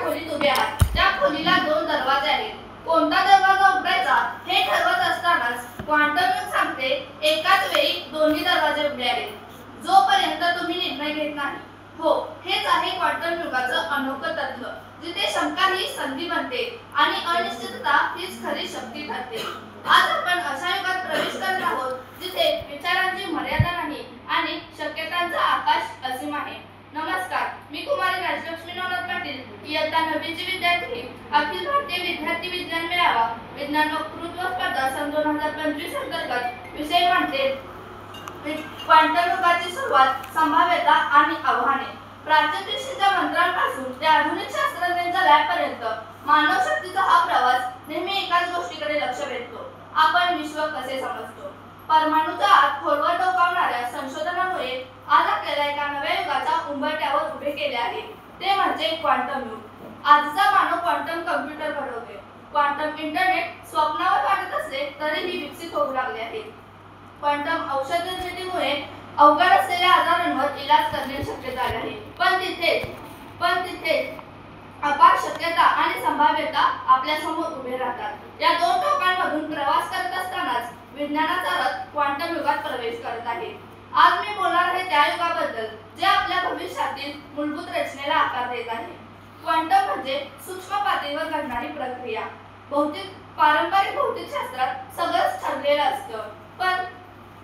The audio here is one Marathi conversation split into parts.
खोलीत उभे आहात. त्या खोलीला 2 दरवाजे आहेत. कोणता दरवाजा उघडायचा हे ठरवत असतानाच क्वांटम युग सांगते एकाच वेळी दोन्ही दरवाजे उघडे आहेत. जोपर्यंत तुम्ही निर्णय घेत नाही. हो, हेच आहे क्वांटम युगाचं अनोखं तत्व, जिथे शंका ही संधी बनते आणि अनिश्चितता हीच खरी शक्ती ठरते. आज आपण अशा युगात प्रवेश करत आहोत जिथे विचारांची मर्यादा नाही आणि शक्यतांचा आकाश असीम आहे. नमस्कार, मी कुमारी राजलक्ष्मी नवनाथ पाटील, इयत्ता 9वीची विद्यार्थी. अखिल भारतीय विद्यार्थी विज्ञान मेळावा विज्ञान वक्तृत्व स्पर्धा सन 2025 अंतर्गत विषय मांडते क्वांटम युगाची सुरुवात, संभाव्यता आणि आव्हाने. प्राचीन ऋषींच्या मंत्रांपासून ते आधुनिक शास्त्रज्ञांच्या लॅबपर्यंत मानव शक्तीचा हा प्रवास नेहमी एकाच गोष्टीकडे लक्ष वेधतो: आपण विश्व कसे समजतो. परमाणूच्या आत खोलवर डोकावणाऱ्या संशोधनामुळे आज आपल्याला एका नव्या युगाच्या उंबरठ्यावर उभे केले आहे, ते म्हणजे क्वांटम युग. आजचा मानव क्वांटम कम्प्युटर घडवतोय. क्वांटम इंटरनेट स्वप्नावर वाटत असले तरीही विकसित होऊ लागले आहे. क्वांटम औषध निर्मितीमुळे अवघड असलेल्या आजारांवर इलाज करणे शक्य झाले आहे. पण तिथेच अपार शक्यता आणि संभाव्यता आपल्या समोर उभे राहतात. या 2 टोकांमधून प्रवास करत असतानाच विज्ञानाचा रथ क्वांटम युगात प्रवेश करत आहे. आज मी बोलणार आहे त्या युगाबद्दल जे आपल्या भविष्यातील मूलभूत रचनेला आकार देत आहे. क्वांटम म्हणजे सूक्ष्म पातळीवर घडणारी प्रक्रिया. पारंपरिक भौतिकशास्त्रात सगळंच ठरलेलं असतं, पण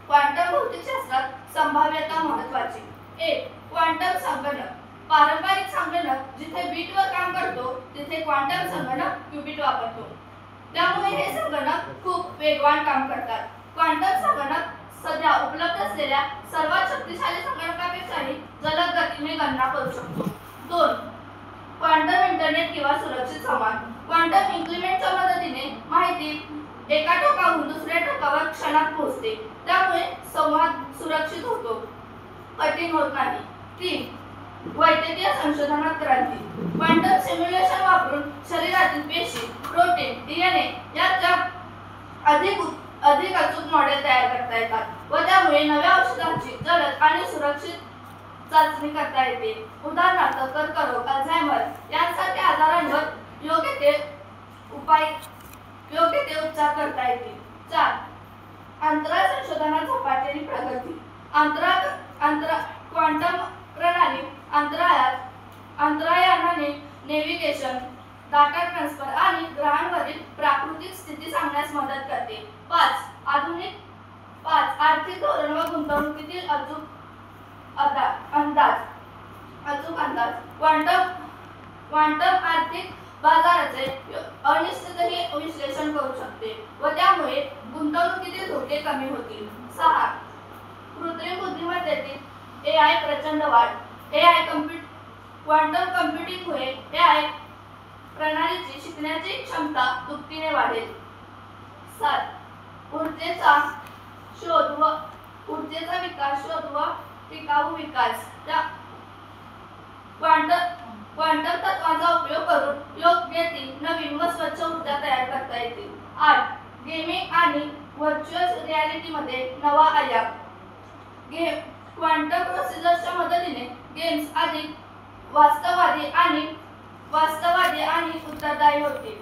क्वांटम भौतिकशास्त्रात संभाव्यता महत्त्वाची. 1. क्वांटम संगणक. पारंपरिक संगणक जिथे बीटवर काम करतो, तिथे क्वांटम संगणक क्यूबिट वापरतो. त्यामुळे हे संगणक खूप वेगवान काम करतात. क्वांटम संगणक सध्या उपलब्ध असलेल्या सर्वात शक्तिशाली संगणकापेक्षाही जलद गतीने गणना करू शकतो. 2. क्वांटम इंटरनेट किंवा सुरक्षित संवाद. क्वांटम इन्क्रिमेंटच्या मदतीने माहिती एका टोकाहून दुसऱ्या टोकावर क्षणात पोहोचते, त्यामुळे संवाद सुरक्षित होतो, कठीण होत नाही. 3. वैद्यकीय संशोधनात क्रांती. क्वांटम सिम्युलेशन वापरून शरीरातील पेशी, प्रोटीन, डीएनए याच्या अधिक अचूक मॉडेल तयार करता येतात व त्यामुळे नव्या औषधांची जलद आणि सुरक्षित चाचणी करता येते. उदाहरणार्थ कर्करोग, अल्झायमर यांसारख्या आजारांवर योग्य ते उपचार करता येतील. 4. अंतराळ संशोधनात झपाट्याने प्रगती. क्वांटम प्रणाली अंतराळयानाने नेव्हिगेशन, डाटा ट्रान्सफर आणि ग्रहांवरील प्राकृतिक स्थिती सांगण्यास मदत करते. 5. आर्थिक धोरण व गुंतवणुकीतील अचूक अंदाज. क्वांटम आर्थिक बाजाराचे अनिश्चितही विश्लेषण करू शकते व त्यामुळे गुंतवणुकीतील धोके कमी होतील. 6. कृत्रिम बुद्धिमत्तेतील AI प्रचंड वाढ. क्वांटम कम्प्युटिंगमुळे AI प्रणालीची शिकण्याची क्षमता दुपटीने वाढेल. 7. ऊर्जेचा विकास व टिकाऊ विकास. क्वांटम तत्त्वांचा उपयोग करून योग्य ती नवीन व स्वच्छ ऊर्जा तयार करता येते. 8. गेमिंग आणि व्हर्च्युअल रियालिटीमध्ये नवा आयाम. क्वांटम प्रोसेसरच्या मदतीने गेम्स अधिक वास्तववादी आणि उत्तरदायी होतील.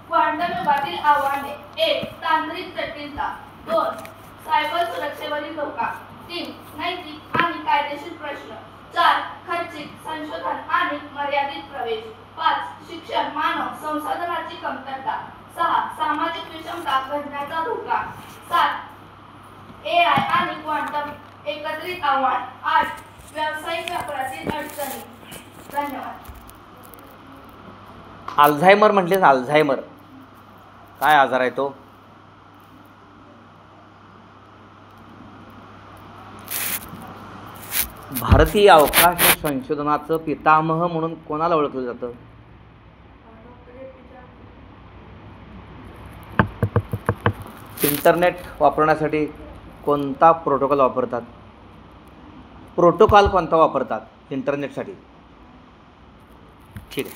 क्वांटम युगातील आव्हाने. 1. तांत्रिक जटिलता. 2. सायबर सुरक्षेवरील धोका. 3. नैतिक आणि कायदेशीर प्रश्न. 4. खर्चिक संशोधन आणि मर्यादित प्रवेश. 5. शिक्षण, मानव संसाधनाची कमतरता. 6. सामाजिक विषमता घडण्याचा धोका. 7. AI आणि क्वांटम एकत्रित आव्हान. 8. व्यावसायिक व्यापारातील अडचणी. धन्यवाद. अल्झायमर म्हटलेच अल्झायमर काय आजार आहे तो? भारतीय अवकाश संशोधनाचं पितामह म्हणून कोणाला ओळखलं जातं? इंटरनेट वापरण्यासाठी कोणता प्रोटोकॉल वापरतात? प्रोटोकॉल कोणता वापरतात इंटरनेटसाठी? ठीक आहे.